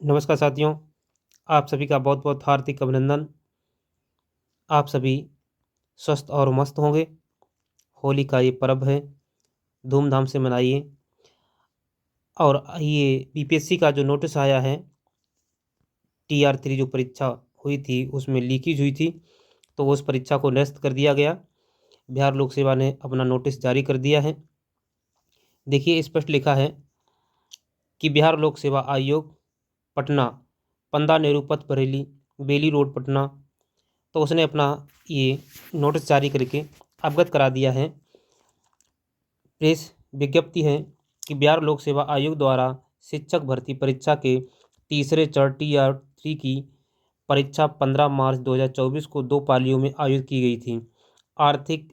नमस्कार साथियों, आप सभी का बहुत-बहुत हार्दिक अभिनंदन। आप सभी स्वस्थ और मस्त होंगे। होली का ये पर्व है, धूमधाम से मनाइए। और ये बीपीएससी का जो नोटिस आया है, टीआर 3 जो परीक्षा हुई थी, उसमें लीकेज हुई थी, तो उस परीक्षा को निरस्त कर दिया गया। बिहार लोक सेवा ने अपना नोटिस जारी कर दिया है। देखिए, स्पष्ट लिखा है कि बिहार लोक सेवा आयोग पटना, पंडा नेहरू पथ बरेली, बेली रोड पटना, तो उसने अपना ये नोटिस जारी करके अवगत करा दिया है। प्रेस विज्ञप्ति है कि बिहार लोक सेवा आयोग द्वारा शिक्षक भर्ती परीक्षा के तीसरे चरण टीआर 3 की परीक्षा 15 मार्च 2024 को 2 पालियों में आयोजित की गई थी। आर्थिक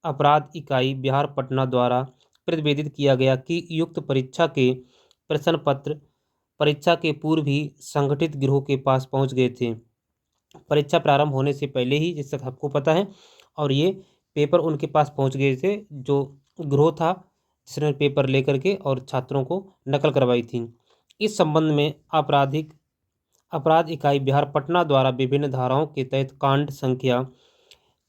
अपराध इकाई बिहार पटना द्वारा प्रतिवेदित किया गया कि युक्त परीक्षा के प्रश्न पत्र परीक्षा के पूर्व ही संगठित गिरोह के पास पहुंच गए थे। परीक्षा प्रारंभ होने से पहले ही, जिससे सबको पता है, और ये पेपर उनके पास पहुंच गए थे जो गिरोह था जिसने पेपर लेकर के और छात्रों को नकल करवाई थी। इस संबंध में अपराध इकाई बिहार पटना द्वारा विभिन्न धाराओं के तहत कांड संख्या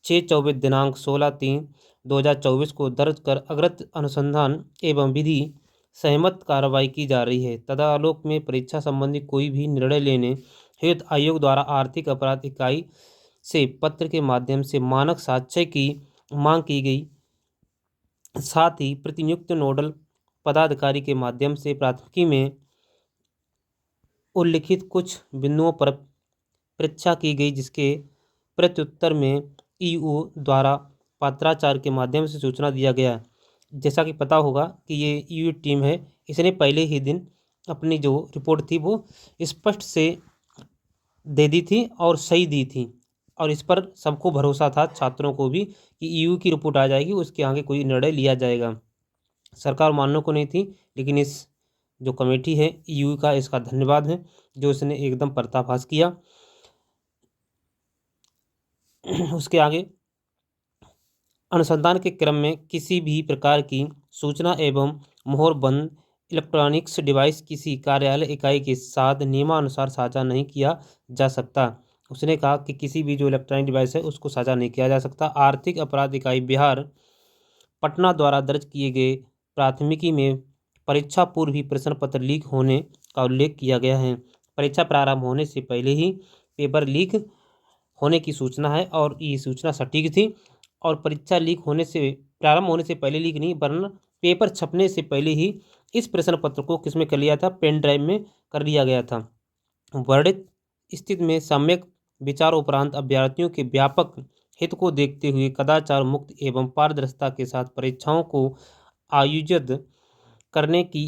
624 दिनांक 16/3/2024 को दर्ज कर अग्रिम अनुसंधान एवं विधि सहमत कार्रवाई की जा रही है। तदालोक में परीक्षा संबंधी कोई भी निर्णय लेने हेतु आयोग द्वारा आर्थिक अपराध इकाई से पत्र के माध्यम से मानक साक्ष्य की मांग की गई। साथ ही प्रतिनियुक्त नोडल पदाधिकारी के माध्यम से प्राथमिकी में उल्लिखित कुछ बिंदुओं पर परीक्षा की गई, जिसके प्रत्युत्तर में ईओ द्वारा पत्राचार के माध्यम से सूचना दिया गया। जैसा कि पता होगा कि ये ईओ टीम है, इसने पहले ही दिन अपनी जो रिपोर्ट थी वो स्पष्ट से दे दी थी और सही दी थी, और इस पर सबको भरोसा था, छात्रों को भी, कि ईयू की रिपोर्ट आ जाएगी, उसके आगे कोई निर्णय लिया जाएगा। सरकार मानने को नहीं थी, लेकिन इस जो कमेटी है ईयू का, इसका धन्यवाद है जो इसने एकदम पर्दाफाश किया। उसके आगे, अनुसंधान के क्रम में किसी भी प्रकार की सूचना एवं मोहरबंद इलेक्ट्रॉनिक्स डिवाइस किसी कार्यालय इकाई के साथ नियमानुसार साझा नहीं किया जा सकता। उसने कहा कि किसी भी जो इलेक्ट्रॉनिक डिवाइस है उसको साझा नहीं किया जा सकता। आर्थिक अपराध इकाई बिहार पटना द्वारा दर्ज किए गए प्राथमिकी में परीक्षा पूर्व ही प्रश्न पत्र लीक होने का उल्लेख किया गया है। परीक्षा प्रारंभ होने से पहले ही पेपर लीक होने की सूचना है, और ये सूचना सटीक थी। और परीक्षा लीक होने से, प्रारंभ होने से पहले लीक नहीं, वरना पेपर छपने से पहले ही इस प्रश्न पत्र को किसमें कर लिया था, पेन ड्राइव में कर लिया गया था। वर्णित स्थिति में सम्यक विचार उपरांत अभ्यर्थियों के व्यापक हित को देखते हुए कदाचार मुक्त एवं पारदर्शिता के साथ परीक्षाओं को आयोजित करने की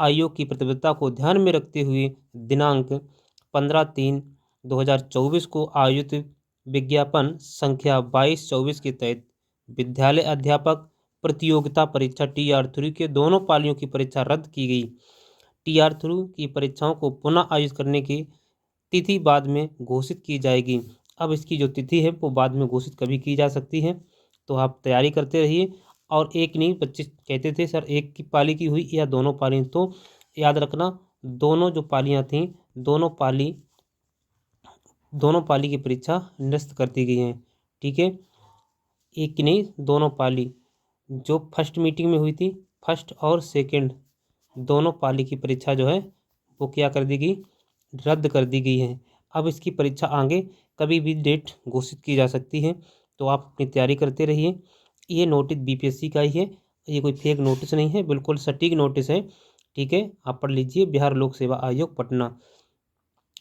आयोग की प्रतिबद्धता को ध्यान में रखते हुए दिनांक 15/3/2024 को आयोजित विज्ञापन संख्या 2224 के तहत विद्यालय अध्यापक प्रतियोगिता परीक्षा टीआर 3 के दोनों पालियों की परीक्षा रद्द की गई। टीआर 3 की परीक्षाओं को पुनः आयोजित करने की तिथि बाद में घोषित की जाएगी। अब इसकी जो तिथि है वो बाद में घोषित कभी की जा सकती है, तो आप तैयारी करते रहिए। और एक नहीं, बच्चे कहते थे सर एक की पाली की हुई या दोनों पाली, तो याद रखना दोनों जो पालियां थीं, दोनों पाली की परीक्षा निरस्त कर दी गई हैं। ठीक है, एक की नहीं, दोनों पाली जो फर्स्ट मीटिंग में हुई थी, फर्स्ट और सेकंड दोनों पाली की परीक्षा जो है वो क्या कर दी गई, रद्द कर दी गई है। अब इसकी परीक्षा आगे कभी भी डेट घोषित की जा सकती है, तो आप अपनी तैयारी करते रहिए। ये नोटिस बीपीएससी का ही है, ये कोई फेक नोटिस नहीं है, बिल्कुल सटीक नोटिस है। ठीक है, आप पढ़ लीजिए, बिहार लोक सेवा आयोग पटना।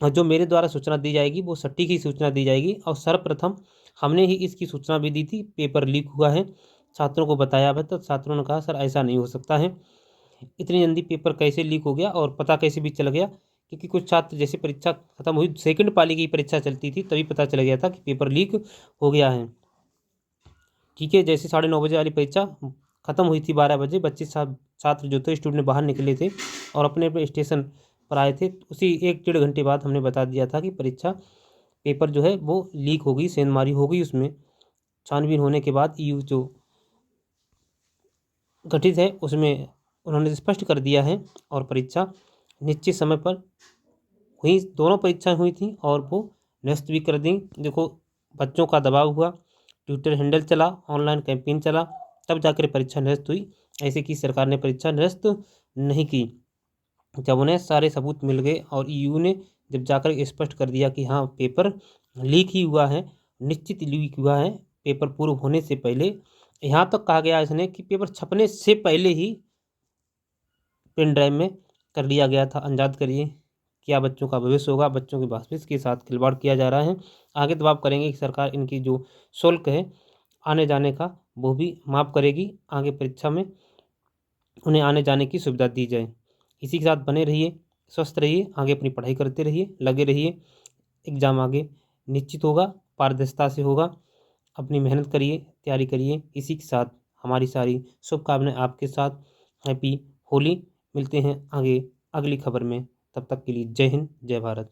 और जो मेरे द्वारा सूचना दी जाएगी वो सटीक ही सूचना दी जाएगी। और सर्वप्रथम हमने ही इसकी सूचना भी दी थी, पेपर लीक हुआ है, छात्रों को बताया था, तो छात्रों ने कहा सर ऐसा नहीं हो सकता है, इतनी जल्दी पेपर कैसे लीक हो गया और पता कैसे भी चल गया। क्योंकि कुछ छात्र, जैसे परीक्षा खत्म हुई, सेकंड पाली की परीक्षा चलती थी, तभी पता चल गया था कि पेपर लीक हो गया है। ठीक है, जैसे 9:30 बजे वाली परीक्षा खत्म हुई थी, 12 बजे बच्चे छात्र जो थे, स्टूडेंट बाहर निकले थे और अपने अपने स्टेशन पर आए थे, उसी 1-1.5 घंटे बाद हमने बता दिया था कि परीक्षा पेपर जो है वो लीक हो गई, सेंधमारी हो गई। उसमें छानबीन होने के बाद ईयू जो गठित है उसमें उन्होंने स्पष्ट कर दिया है, और परीक्षा निश्चित समय पर हुई, दोनों परीक्षाएं हुई थी और वो निरस्त भी कर दी। देखो, बच्चों का दबाव हुआ, ट्विटर हैंडल चला, ऑनलाइन कैंपेन चला, तब जाकर परीक्षा निरस्त हुई। ऐसे की सरकार ने परीक्षा निरस्त नहीं की। जब उन्हें सारे सबूत मिल गए और ईयू ने जब जाकर स्पष्ट कर दिया कि हाँ पेपर लीक ही हुआ है, निश्चित लीक हुआ है, पेपर पूर्व होने से पहले, यहाँ तक कहा गया इसने कि पेपर छपने से पहले ही पेन ड्राइव में कर लिया गया था। अंदाज करिए क्या बच्चों का भविष्य होगा। बच्चों के भविष्य के साथ खिलवाड़ किया जा रहा है। आगे दबाव करेंगे कि सरकार इनकी जो शुल्क है आने जाने का वो भी माफ़ करेगी, आगे परीक्षा में उन्हें आने जाने की सुविधा दी जाए। इसी के साथ बने रहिए, स्वस्थ रहिए, आगे अपनी पढ़ाई करते रहिए, लगे रहिए। एग्ज़ाम आगे निश्चित होगा, पारदर्शिता से होगा। अपनी मेहनत करिए, तैयारी करिए। इसी के साथ हमारी सारी शुभकामनाएं आपके साथ। हैप्पी होली। मिलते हैं आगे अगली खबर में। तब तक के लिए जय हिंद, जय भारत।